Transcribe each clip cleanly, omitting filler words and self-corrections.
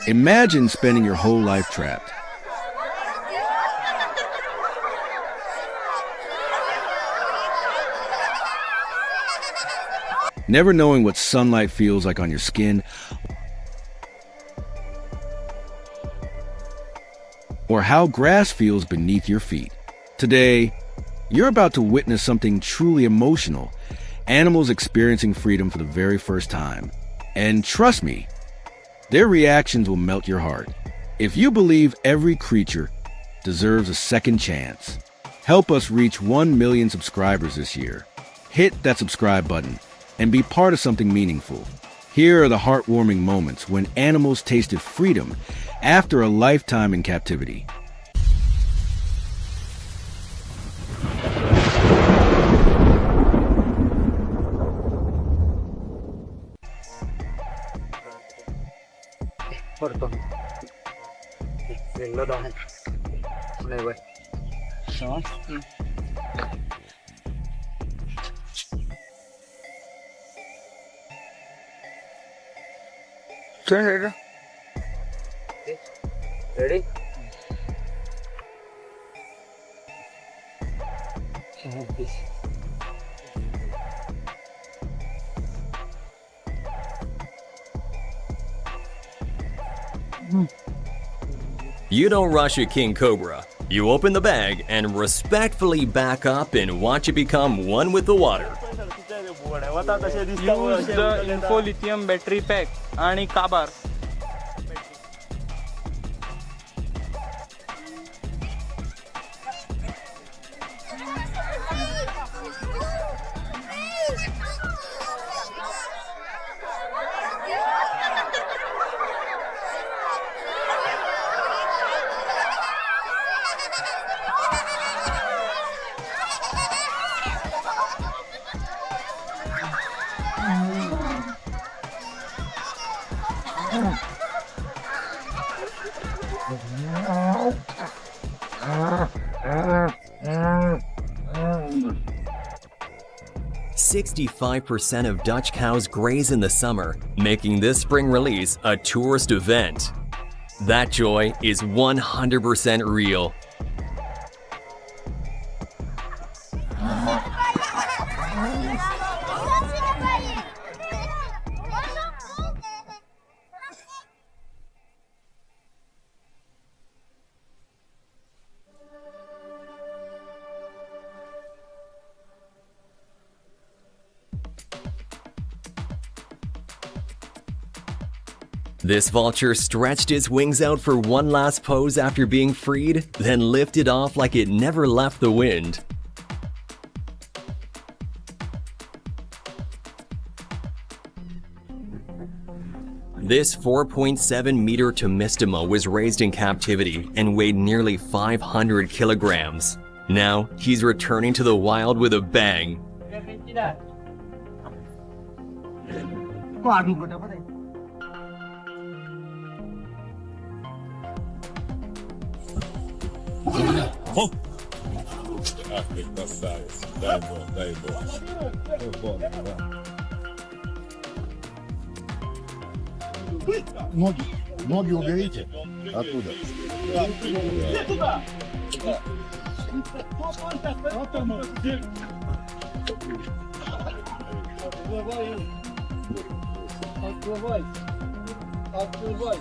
Imagine spending your whole life trapped. Never knowing what sunlight feels like on your skin, or how grass feels beneath your feet. Today, you're about to witness something truly emotional, animals experiencing freedom for the very first time. And trust me, their reactions will melt your heart. If you believe every creature deserves a second chance, help us reach 1 million subscribers this year. Hit that subscribe button and be part of something meaningful. Here are the heartwarming moments when animals tasted freedom after a lifetime in captivity. Ready? You don't rush a king cobra. You open the bag and respectfully back up and watch it become one with the water. Use the Info Lithium battery pack and Kabar. "65% of Dutch cows graze in the summer, making this spring release a tourist event. That joy is 100% real. This vulture stretched its wings out for one last pose after being freed, then lifted off like it never left the wind. This 4.7-meter Tomistoma was raised in captivity and weighed nearly 500 kilograms. Now, he's returning to the wild with a bang. Ноги уберите оттуда. Открывай.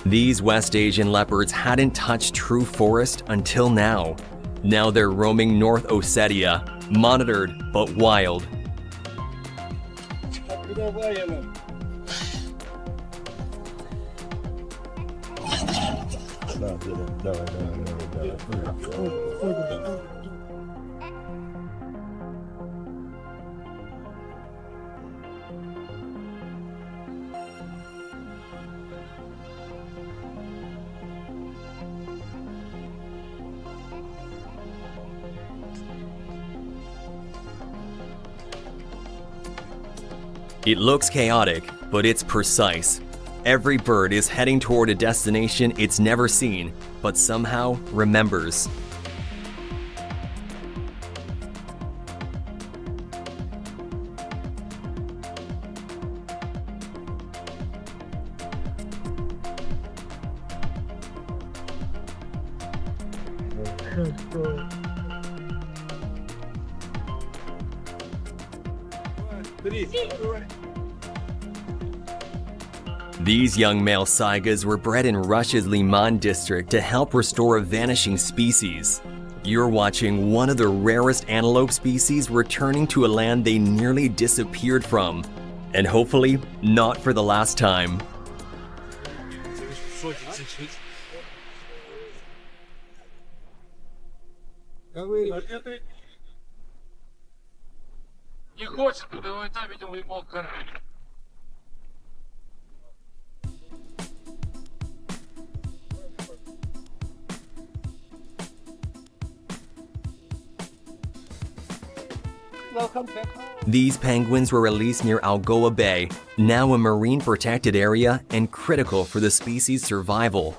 These West Asian leopards hadn't touched true forest until now. Now they're roaming North Ossetia, monitored but wild. It looks chaotic, but it's precise. Every bird is heading toward a destination it's never seen, but somehow remembers. These young male saigas were bred in Russia's Liman district to help restore a vanishing species. You're watching one of the rarest antelope species returning to a land they nearly disappeared from. And hopefully, not for the last time. Не хочет, давай там, видимо, и мог. These penguins were released near Algoa Bay, now a marine protected area and critical for the species' survival.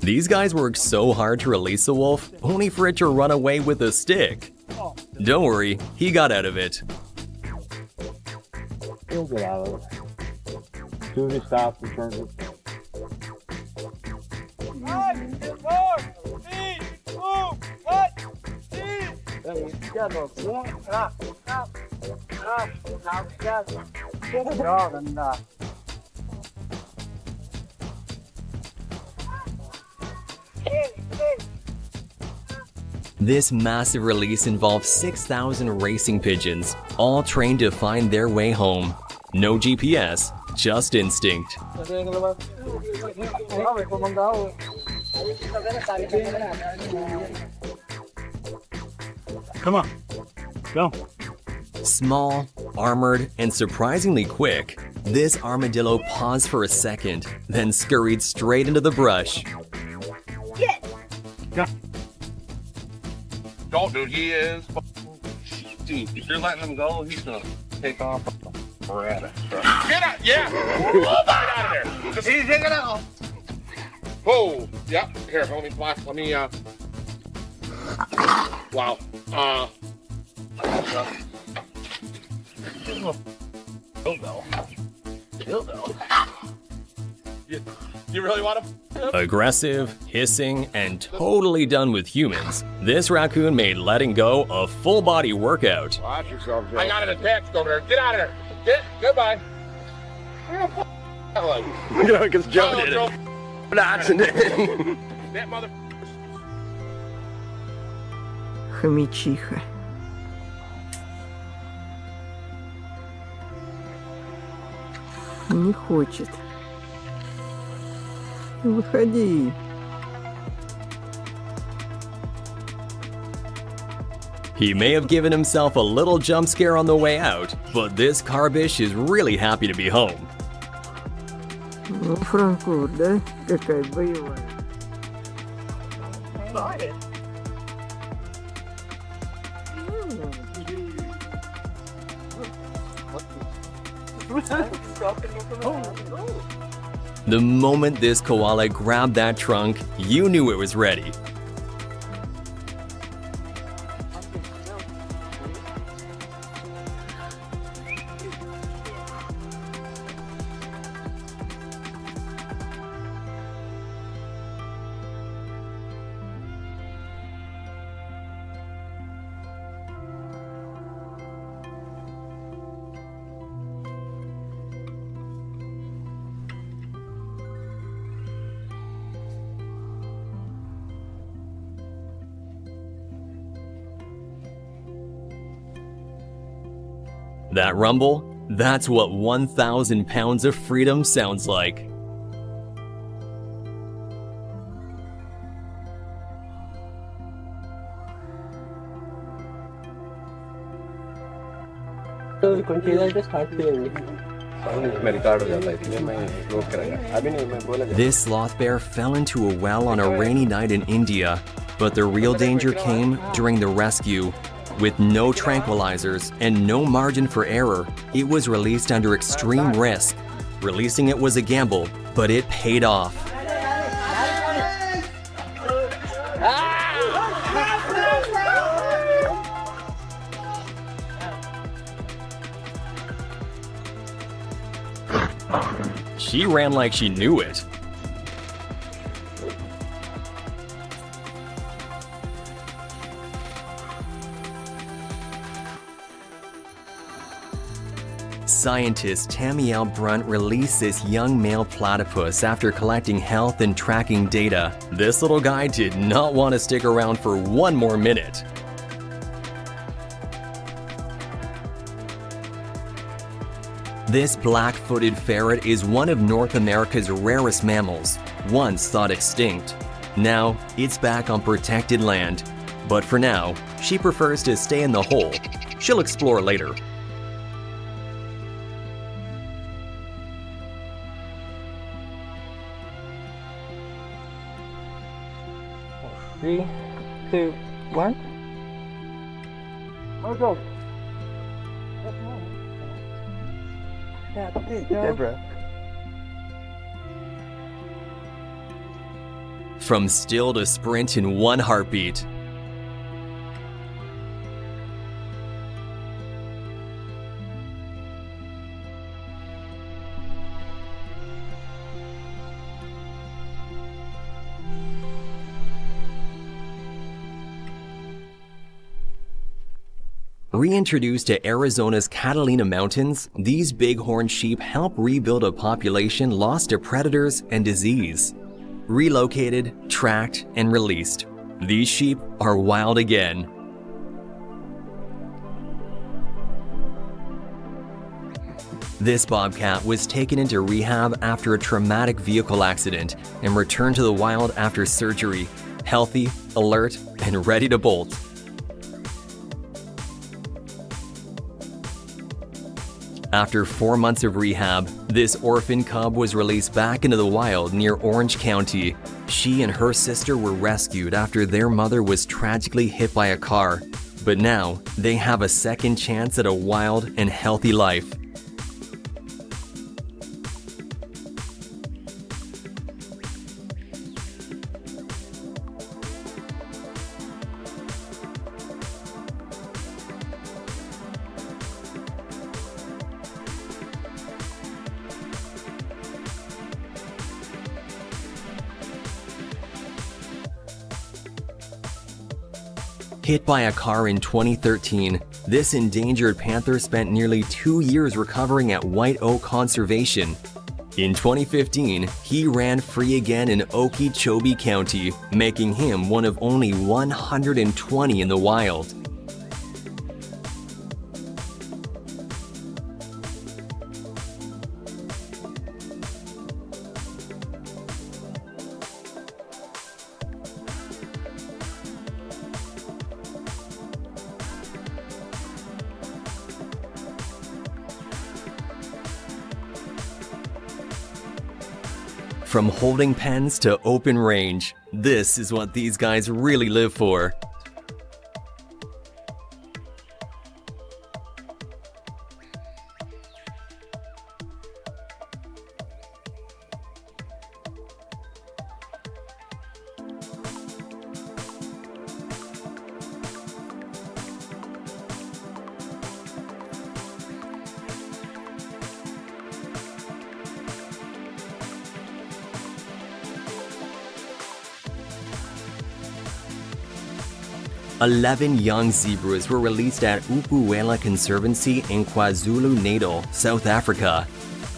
These guys worked so hard to release the wolf, only for it to run away with a stick. Don't worry, he got out of it. He'll get out of it. As soon as he stops and turns it. This massive release involved 6,000 racing pigeons, all trained to find their way home. No GPS, just instinct. Come on. Go. Small, armored, and surprisingly quick, this armadillo paused for a second, then scurried straight into the brush. Go. Don't, dude, he is. Dude, if you're letting him go, he's gonna take off. Get out! Yeah! Get out of there! Just, he's taking out! Whoa! Yep. Here, let me flash. Let me. Wow. You really want him? Aggressive, hissing, and totally done with humans, this raccoon made letting go a full-body workout. Watch yourself, Joe. I got an attached over there. Get out of there. Goodbye. You know, because Joe did it. An accident. That mother. Хомячиха. Не хочет. Выходи. He may have given himself a little jump scare on the way out, but this carbish is really happy to be home. Ну, Франкфурт, да? Какая боевая. The moment this koala grabbed that trunk, you knew it was ready. That rumble? That's what 1,000 pounds of freedom sounds like. इसमें record हो जाता है इसलिए मैं रोक कर आया अभी नहीं मैं बोला This sloth bear fell into a well on a rainy night in India, but the real danger came during the rescue. With no tranquilizers and no margin for error, it was released under extreme risk. Releasing it was a gamble, but it paid off. She ran like she knew it. Scientist Tamiel Brunt released this young male platypus after collecting health and tracking data. This little guy did not want to stick around for one more minute. This black-footed ferret is one of North America's rarest mammals, once thought extinct. Now, it's back on protected land. But for now, she prefers to stay in the hole. She'll explore later. Three, two, one. Go. Deborah. From still to sprint in one heartbeat. Reintroduced to Arizona's Catalina Mountains, these bighorn sheep help rebuild a population lost to predators and disease. Relocated, tracked, and released, these sheep are wild again. This bobcat was taken into rehab after a traumatic vehicle accident and returned to the wild after surgery, healthy, alert, and ready to bolt. After 4 months of rehab, this orphan cub was released back into the wild near Orange County. She and her sister were rescued after their mother was tragically hit by a car. But now, they have a second chance at a wild and healthy life. Hit by a car in 2013, this endangered panther spent nearly 2 years recovering at White Oak Conservation. In 2015, he ran free again in Okeechobee County, making him one of only 120 in the wild. From holding pens to open range, this is what these guys really live for. "11 young zebras were released at Upuela Conservancy in KwaZulu-Natal, South Africa.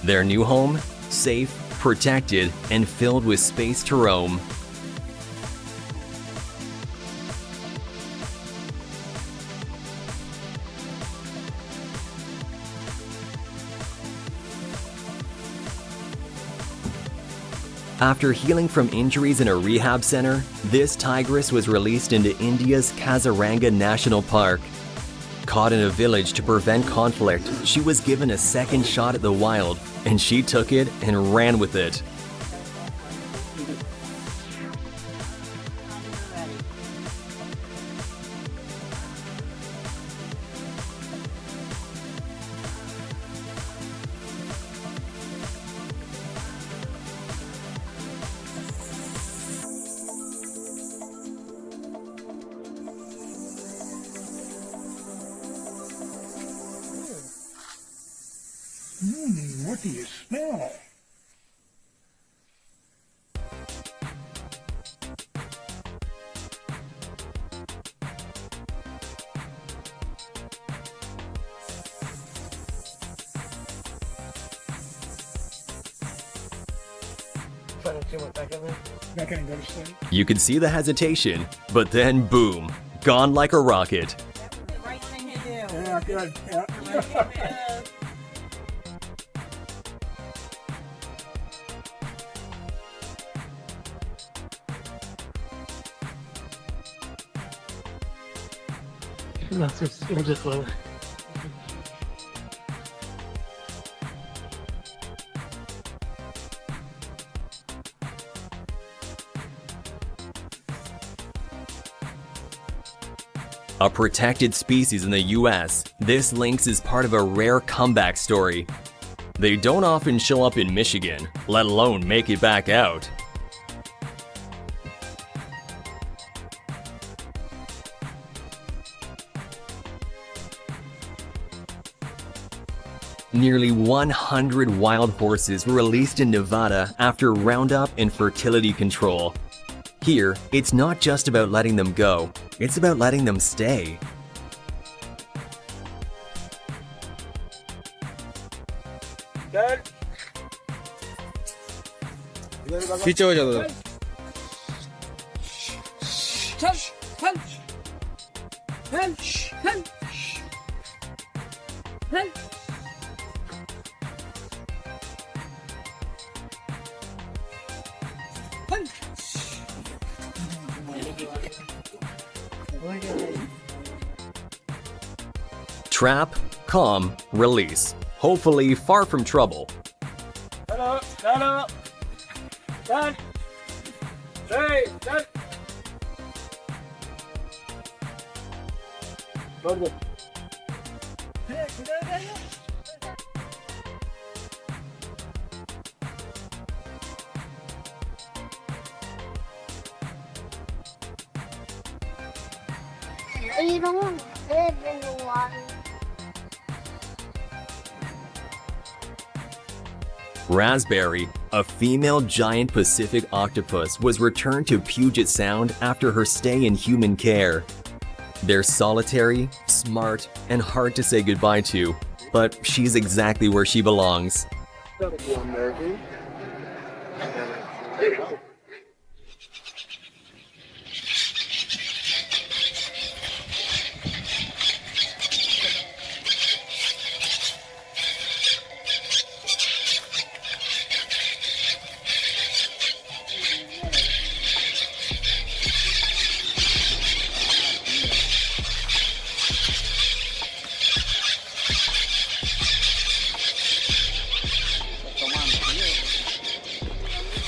Their new home? Safe, protected, and filled with space to roam. After healing from injuries in a rehab center, this tigress was released into India's Kaziranga National Park. caught in a village to prevent conflict, she was given a second shot at the wild, and she took it and ran with it. What do you smell? You could see the hesitation, but then boom, gone like a rocket. Right thing to do. Yeah, good. Yeah. A protected species in the US, this lynx is part of a rare comeback story. They don't often show up in Michigan, let alone make it back out. Nearly 100 wild horses were released in Nevada after roundup and fertility control. Here, it's not just about letting them go, it's about letting them stay. पीछे हो जाओ Trap, calm, release. Hopefully far from trouble. Hello, hello. Done. Hey, done. Good. You don't want to live in the water. Raspberry, a female giant Pacific octopus, was returned to Puget Sound after her stay in human care. They're solitary, smart, and hard to say goodbye to, but she's exactly where she belongs.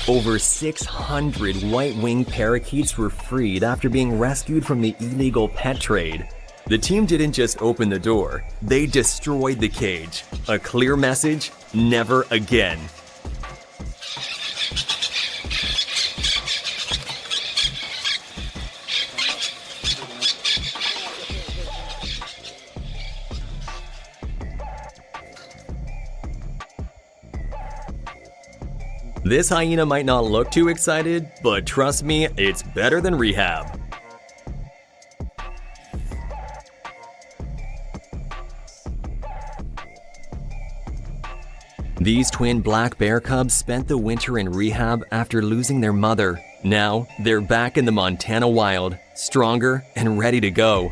Over 600 white-winged parakeets were freed after being rescued from the illegal pet trade. The team didn't just open the door, they destroyed the cage. A clear message: never again. This hyena might not look too excited, but trust me, it's better than rehab. These twin black bear cubs spent the winter in rehab after losing their mother. Now, they're back in the Montana wild, stronger and ready to go.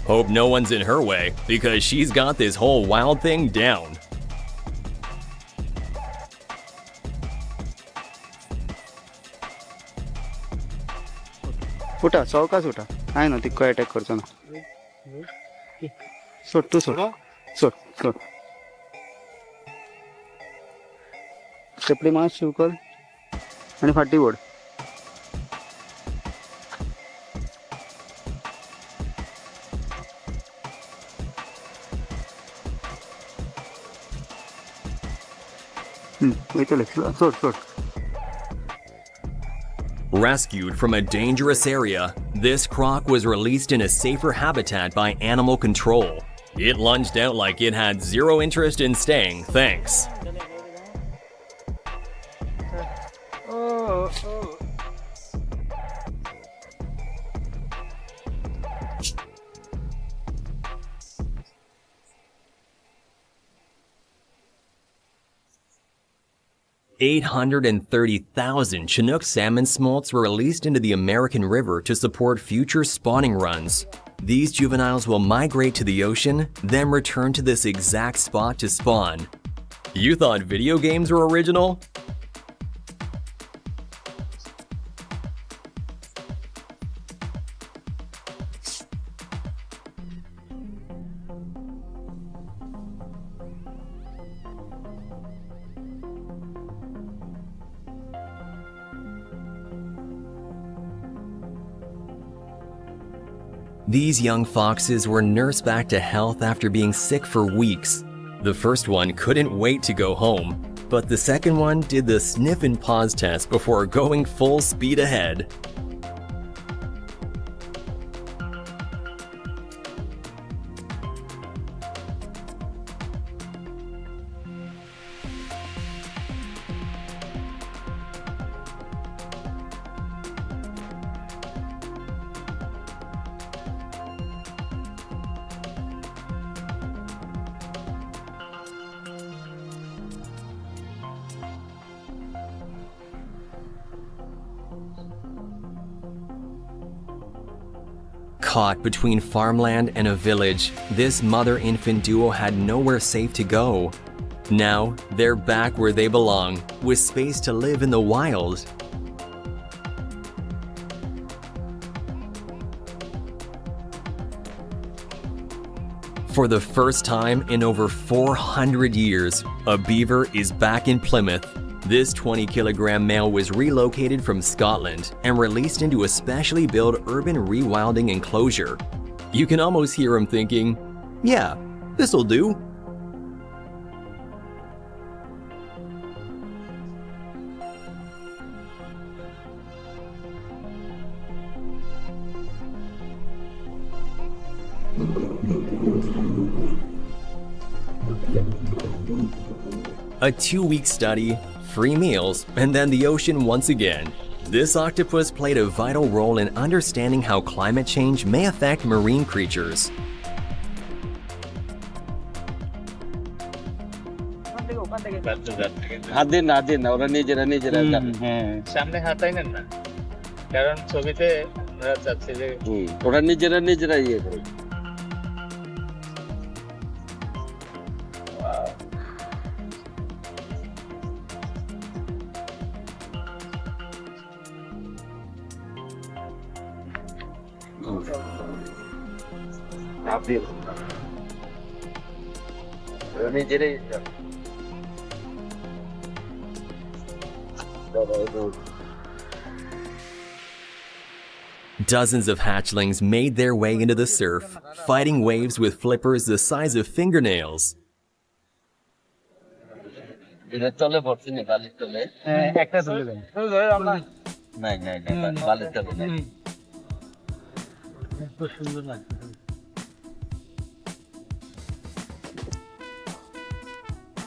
Hope no one's in her way, because she's got this whole wild thing down. उठा सावकाश उठा काय ना तिको attack करचो ना सोड तू सोड सोड सोड चपली मास शिव कर आणि फाटी ओढ वयतले सोड सोड. Rescued from a dangerous area, this croc was released in a safer habitat by animal control. It lunged out like it had zero interest in staying, thanks. Oh, oh. 830,000 Chinook salmon smolts were released into the American River to support future spawning runs. These juveniles will migrate to the ocean, then return to this exact spot to spawn. You thought video games were original? These young foxes were nursed back to health after being sick for weeks. The first one couldn't wait to go home, but the second one did the sniff and pause test before going full speed ahead. Caught between farmland and a village, this mother-infant duo had nowhere safe to go. Now, they're back where they belong, with space to live in the wild. For the first time in over 400 years, a beaver is back in Plymouth. This 20-kilogram male was relocated from Scotland and released into a specially built urban rewilding enclosure. You can almost hear him thinking, yeah, this'll do. A 2-week study, free meals, and then the ocean once again. This octopus played a vital role in understanding how climate change may affect marine creatures. হাত দিন না ওরা নিজেরা সামনে হাতাই নেন না কারণ ছবিতে আমরা চাচ্ছি যে ওরা নিজেরা ইয়ে করে Dozens of hatchlings made their way into the surf, fighting waves with flippers the size of fingernails.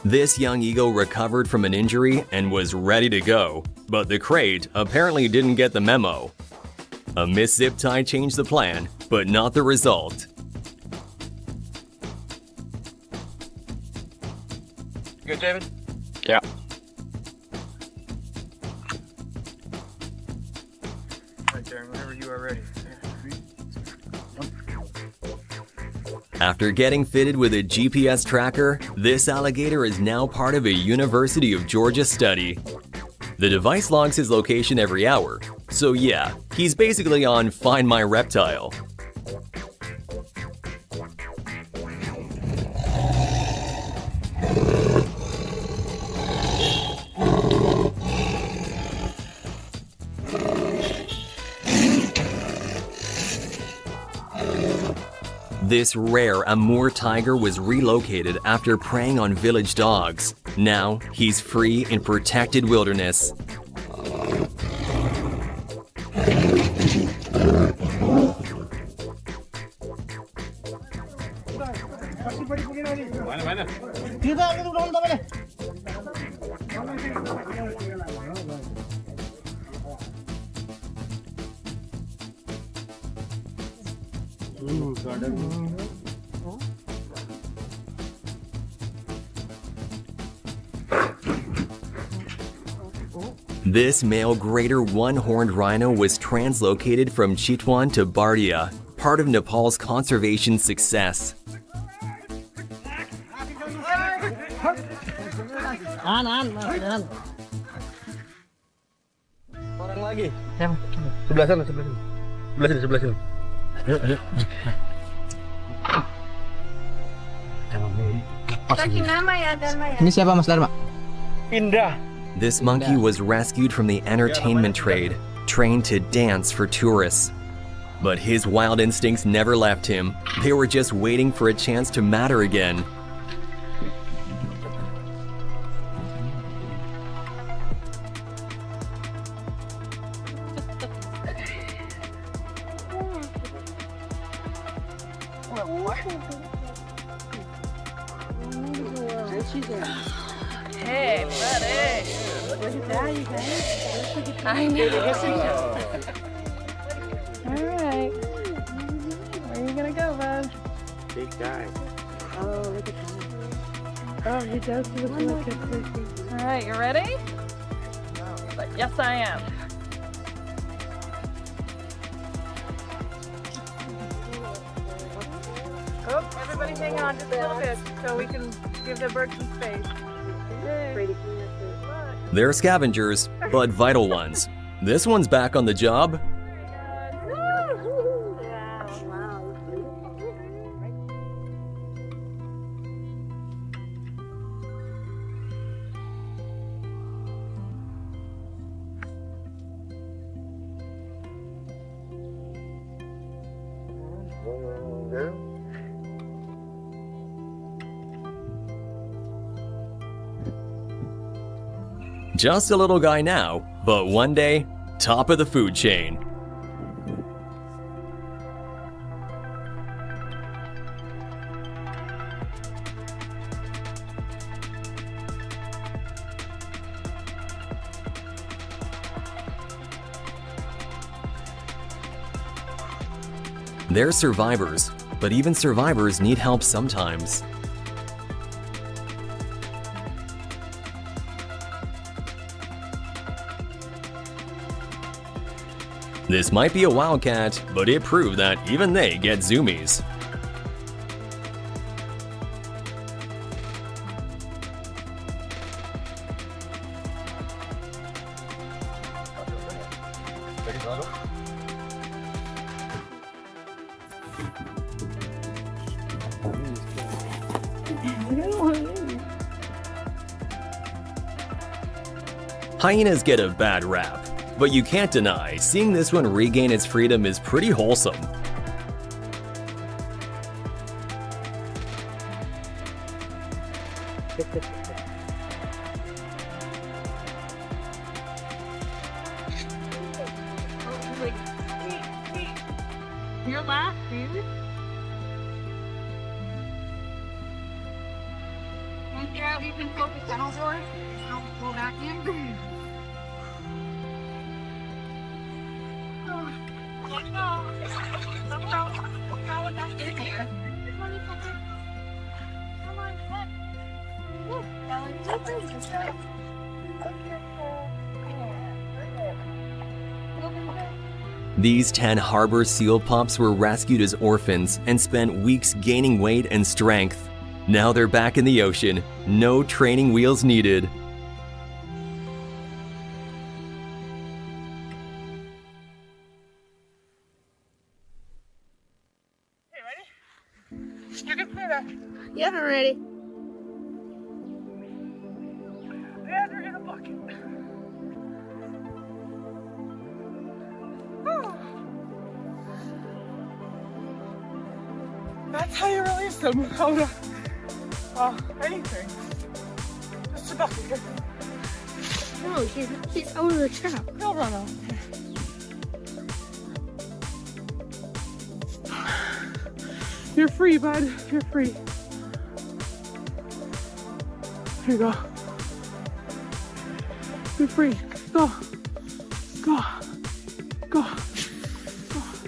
This young eagle recovered from an injury and was ready to go, but the crate apparently didn't get the memo. A missed zip tie changed the plan, but not the result. Good, David? Yeah. Right there, whenever you are ready. After getting fitted with a GPS tracker, this alligator is now part of a University of Georgia study. The device logs his location every hour, so yeah, he's basically on Find My Reptile. This rare Amur tiger was relocated after preying on village dogs. Now, he's free in protected wilderness. This male greater one-horned rhino was translocated from Chitwan to Bardia, part of Nepal's conservation success. Orang lagi. Sebelah sana, sebelah sini. Sebelah sini. Ini siapa Mas Dharma? Indah. This monkey was rescued from the entertainment trade, trained to dance for tourists. But his wild instincts never left him. They were just waiting for a chance to matter again. Hey, buddy. Look at that, you guys. I know. All right. Where are you gonna go, bud? Big guy. Oh, look at that. Oh, he does look like a cookie. All right, you ready? Yes, I am. Oh, everybody hang on just a little bit so we can give the bird some space. They're scavengers, but vital ones. This one's back on the job. Just a little guy now, but one day, top of the food chain. They're survivors, but even survivors need help sometimes. This might be a wildcat, but it proved that even they get zoomies. Hyenas get a bad rap, but you can't deny seeing this one regain its freedom is pretty wholesome. You're laughing. Yeah, you can focus tunnel door. I'll pull back in. These 10 harbor seal pups were rescued as orphans and spent weeks gaining weight and strength. Now they're back in the ocean, no training wheels needed. You can play that. Yeah, I'm ready. Andrew, get a bucket. Oh. That's how you release them without anything. Just a bucket. No, he's out of the trap. He'll run out. You're free, bud. You're free. Here you go. You're free. Go. Go. Go.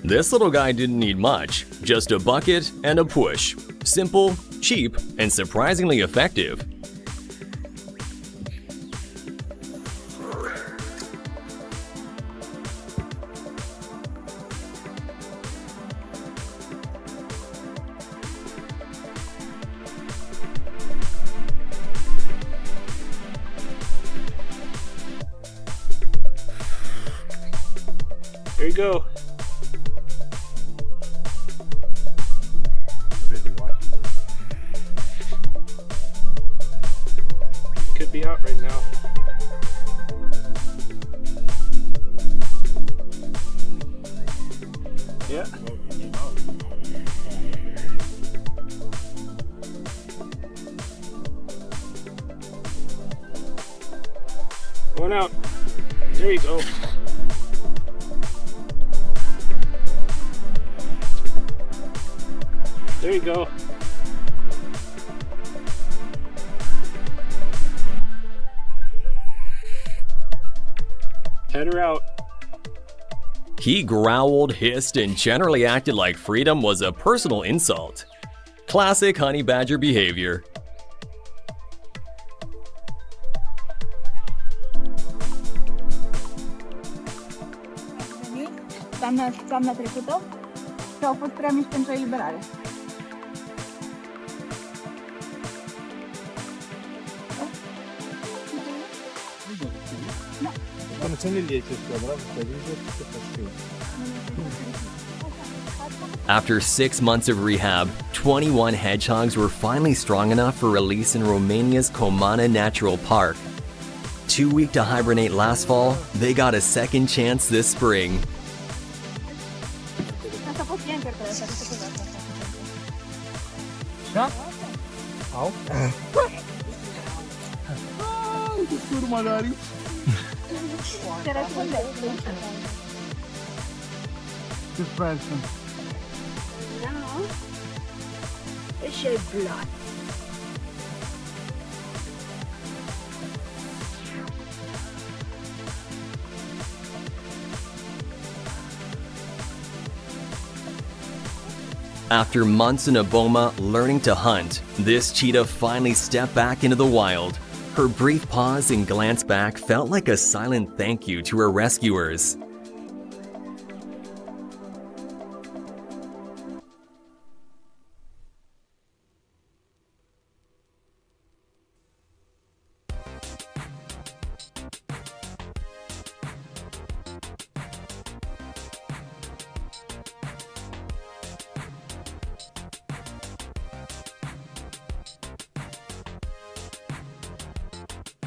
This little guy didn't need much, just a bucket and a push. Simple, cheap, and surprisingly effective. There you go. Could be out right now. Yeah. Going out. There you go. There you go. Head her out. He growled, hissed, and generally acted like freedom was a personal insult. Classic honey badger behavior. Tam na trecută și au fost prea mici pentru eliberare. After 6 months of rehab, 21 hedgehogs were finally strong enough for release in Romania's Comana Natural Park. Too weak to hibernate last fall, they got a second chance this spring. No. It shed blood. After months in a boma learning to hunt, this cheetah finally stepped back into the wild. Her brief pause and glance back felt like a silent thank you to her rescuers.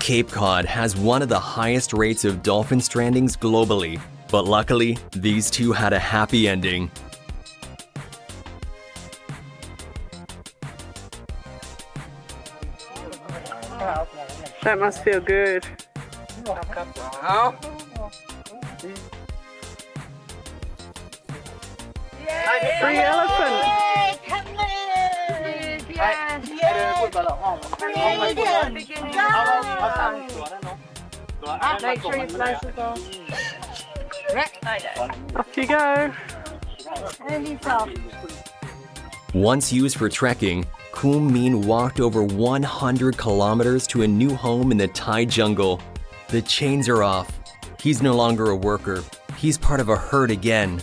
Cape Cod has one of the highest rates of dolphin strandings globally, but luckily, these two had a happy ending. That must feel good. Free elephant. Make sure you flash it off. Off you go. And he's off. Once used for trekking, Koom Min walked over 100 kilometers to a new home in the Thai jungle. The chains are off. He's no longer a worker. he's part of a herd again.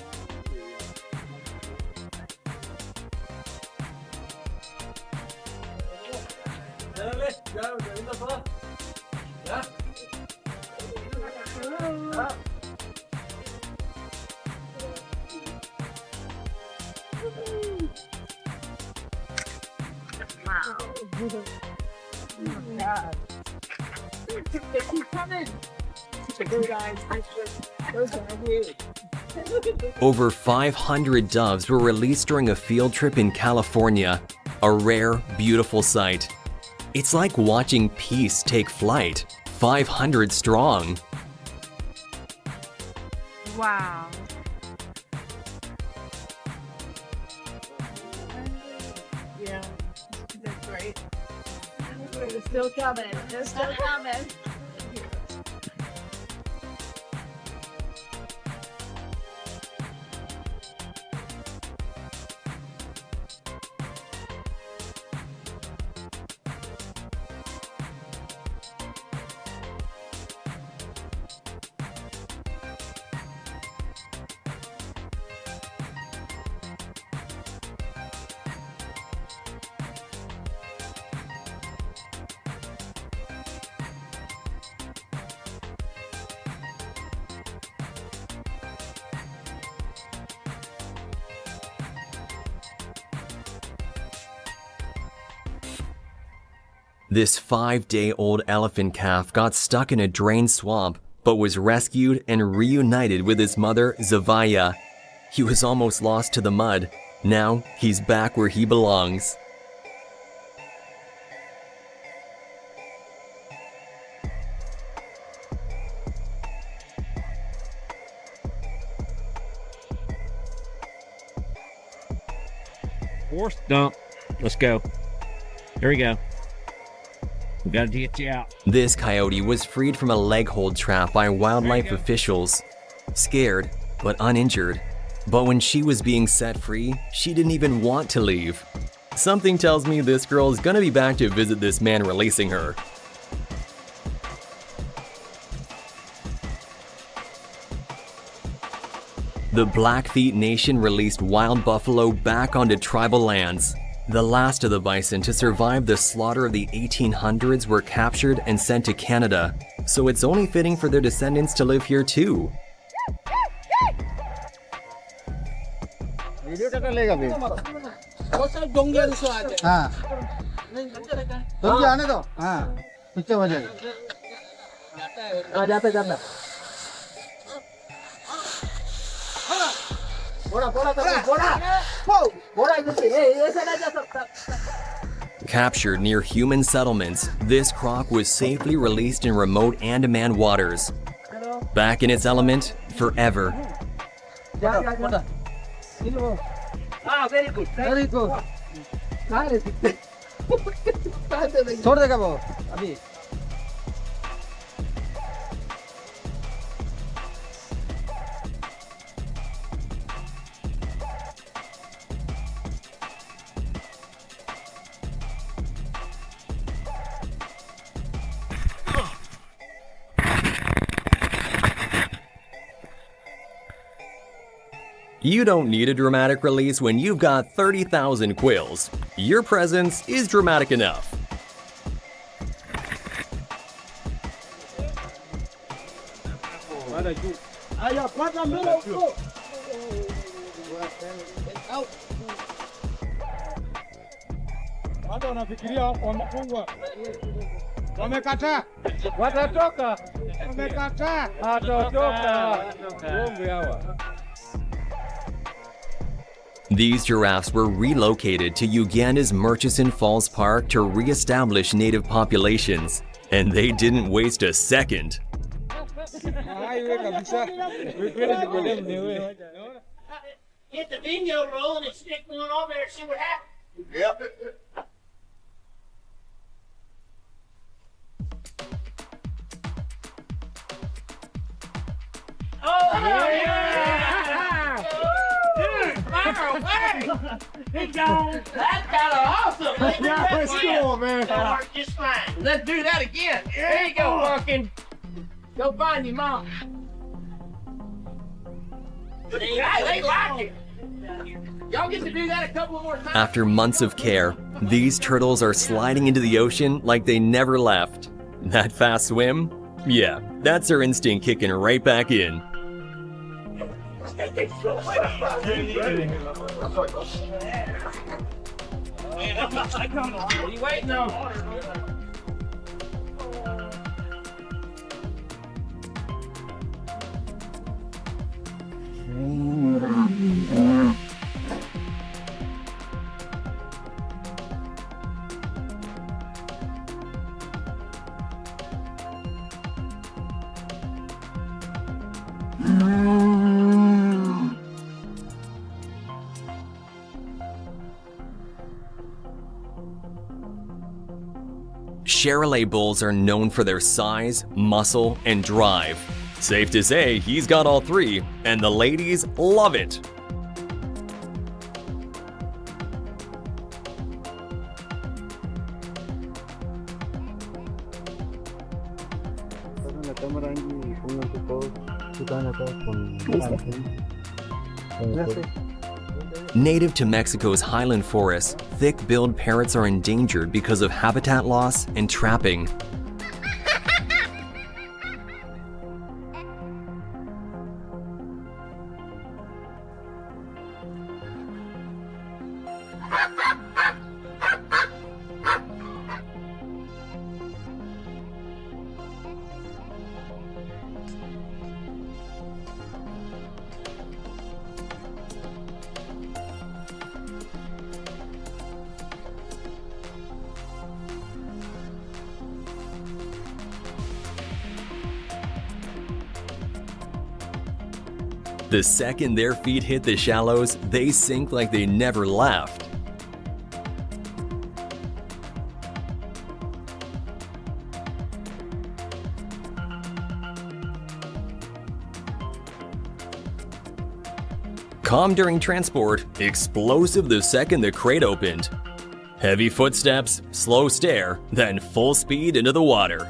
Over 500 doves were released during a field trip in California, a rare, beautiful sight. It's like watching peace take flight, 500 strong. Wow. Yeah, that's great. They're still coming. They're still coming. This 5-day-old elephant calf got stuck in a drained swamp, but was rescued and reunited with his mother, Zavaya. He was almost lost to the mud. Now, he's back where he belongs. Horse dump. Let's go. Here we go. We gotta get you out. This coyote was freed from a leg hold trap by wildlife officials. Scared, but uninjured. But when she was being set free, she didn't even want to leave. Something tells me this girl is gonna be back to visit this man releasing her. The Blackfeet Nation released wild buffalo back onto tribal lands. The last of the bison to survive the slaughter of the 1800s were captured and sent to Canada, so it's only fitting for their descendants to live here too. Captured near human settlements, this croc was safely released in remote Andaman waters. Back in its element forever. very good. Very good. छोड़ देगा वो अभी. You don't need a dramatic release when you've got 30,000 quills. Your presence is dramatic enough. These giraffes were relocated to Uganda's Murchison Falls Park to re-establish native populations, and they didn't waste a second. Hit the video roll and stick one over there and see what happens. Yep. Oh, yeah! Dude, fire away! He's gone. That's kind of awesome. Yeah, let's go, man. That worked just fine. Let's do that again. There you go, Walking. Go find your mom. They like it. Y'all get to do that a couple more times. After months of care, these turtles are sliding into the ocean like they never left. That fast swim? Yeah, that's her instinct kicking right back in. What are you waiting on? Charolais bulls are known for their size, muscle, and drive. Safe to say he's got all three, and the ladies love it. Native to Mexico's highland forests, thick-billed parrots are endangered because of habitat loss and trapping. The second their feet hit the shallows, they sink like they never left. Calm during transport, explosive the second the crate opened. Heavy footsteps, slow stare, then full speed into the water.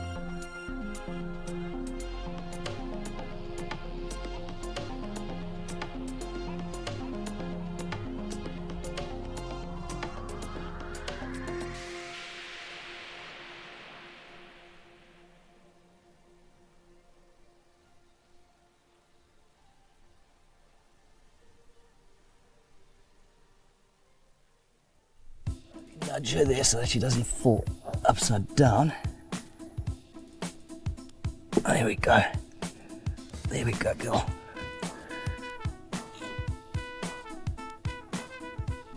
Nudge her there so that she doesn't fall upside down. There we go. There we go, girl.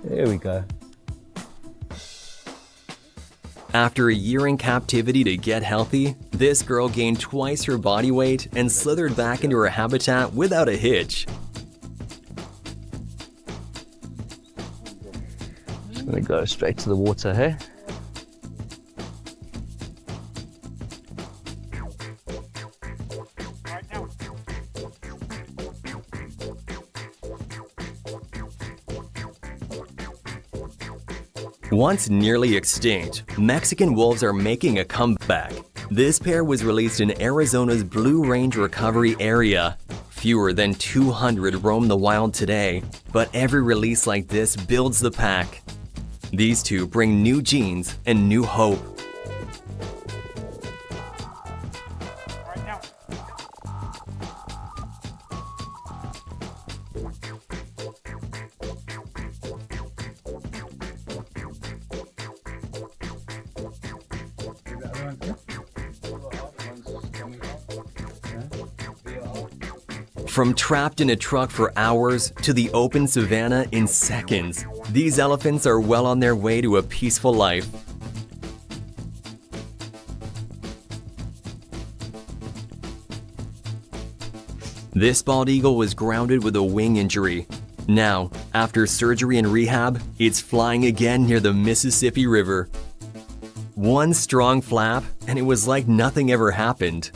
There we go. After a year in captivity to get healthy, this girl gained twice her body weight and slithered back into her habitat without a hitch. Just gonna go straight to the water here. Once nearly extinct, Mexican wolves are making a comeback. This pair was released in Arizona's Blue Range Recovery Area. Fewer than 200 roam the wild today, but every release like this builds the pack. These two bring new genes and new hope. From trapped in a truck for hours to the open savanna in seconds, these elephants are well on their way to a peaceful life. This bald eagle was grounded with a wing injury. Now, after surgery and rehab, it's flying again near the Mississippi River. One strong flap, and it was like nothing ever happened.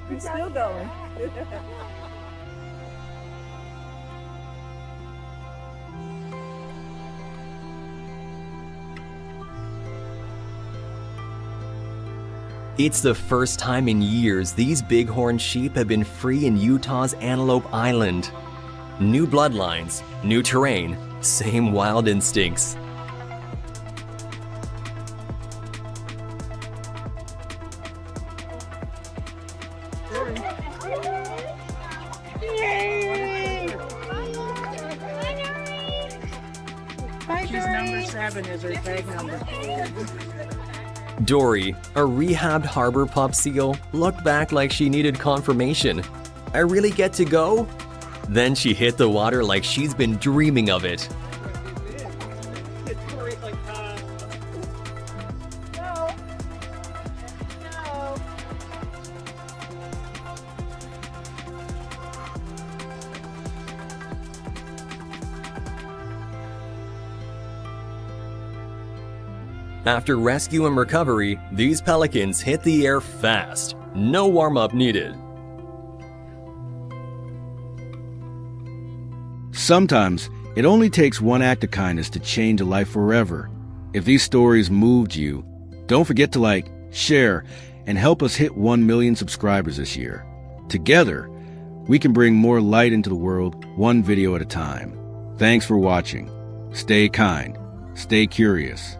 He's still going. It's the first time in years these bighorn sheep have been free in Utah's Antelope Island. New bloodlines, new terrain, same wild instincts. She's number 7 is her tag number. Dory, a rehabbed harbor pup seal, looked back like she needed confirmation. I really get to go? Then she hit the water like she's been dreaming of it. After rescue and recovery, these pelicans hit the air fast. No warm-up needed. Sometimes, it only takes one act of kindness to change a life forever. If these stories moved you, don't forget to like, share, and help us hit 1 million subscribers this year. Together, we can bring more light into the world, one video at a time. Thanks for watching. Stay kind, stay curious,